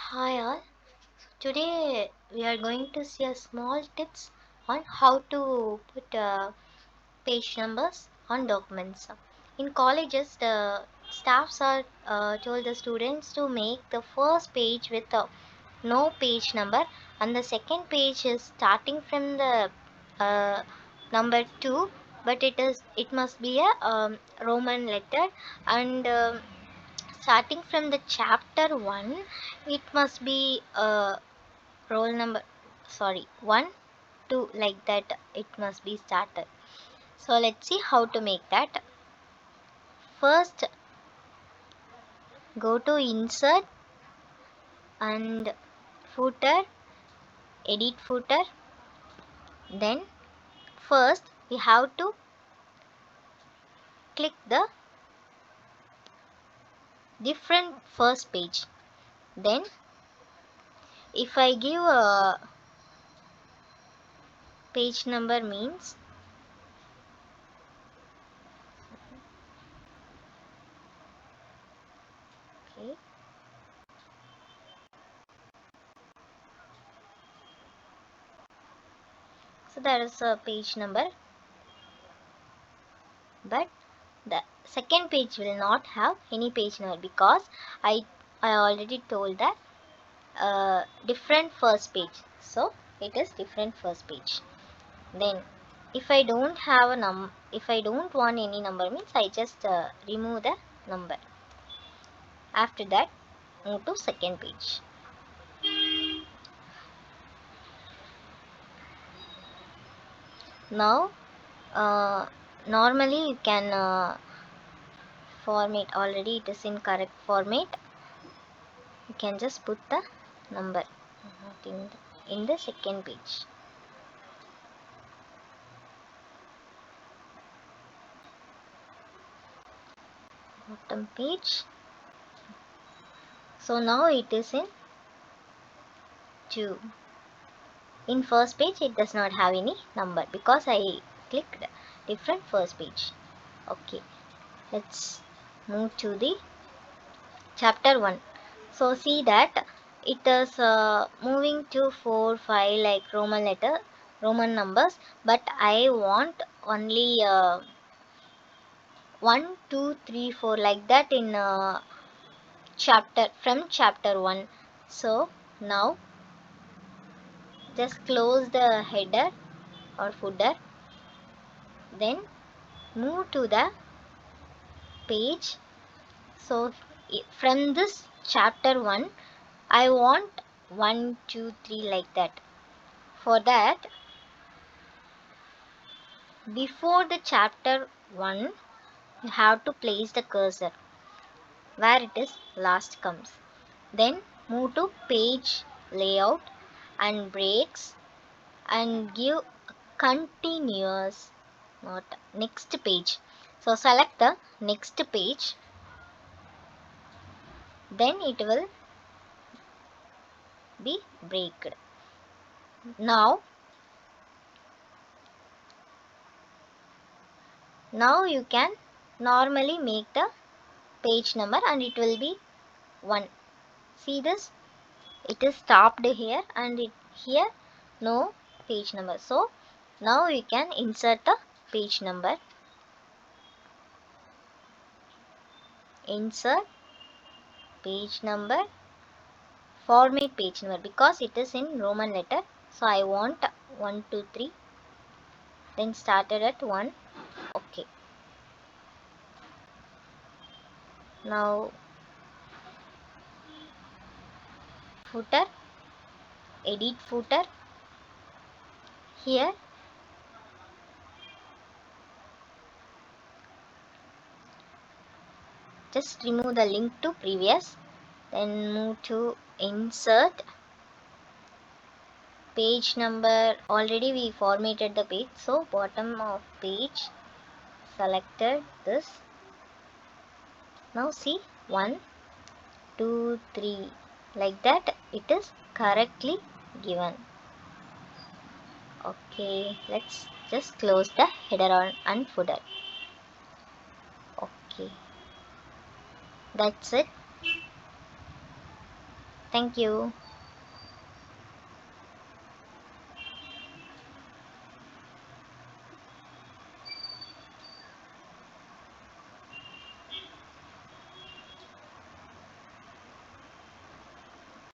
Hi all. Today we are going to see a small tips on how to put page numbers on documents. In colleges, the staffs are told the students to make the first page with no page number, and the second page is starting from the uh, number 2, but it must be a Roman letter, and starting from the chapter 1 it must be roll number, sorry, 1 2, like that it must be started. So let's see how to make that. First, go to insert and footer, edit footer. Then first we have to click the different first page. Then if I give a page number means, okay, so there is a page number, but the second page will not have any page number because I I already told that different first page, so it is different first page. Then if I don't have a if I don't want any number means I just remove the number. After that, move to second page. Now normally you can format, already it is in correct format, you can just put the number in the second page. Bottom page. So now it is in 2. In first page it does not have any number because I clicked different first page. Okay, let's move to the chapter 1. So see that it is moving to 4 5 like Roman numbers, but I want only 1 2 3 4 like that in chapter, from chapter 1. So now just close the header or footer, then move to the page. So from this chapter 1 I want 1 2 3 like that. For that, before the chapter 1 you have to place the cursor where it is last comes. Then move to page layout and breaks and give continuous, not next page. So select the next page, then it will be breaked. Now you can normally make the page number and it will be 1. See this, it is stopped here and here no page number. So now you can insert the page number, insert page number, format page number because it is in Roman letter. So I want 1 2 3, then started at 1. Okay, now footer, edit footer. Here just remove the link to previous, then move to insert page number. Already we formatted the page, so bottom of page selected this. Now see, 1 2 3 like that it is correctly given. Okay, let's just close the header on and footer. Okay, that's it. Thank you.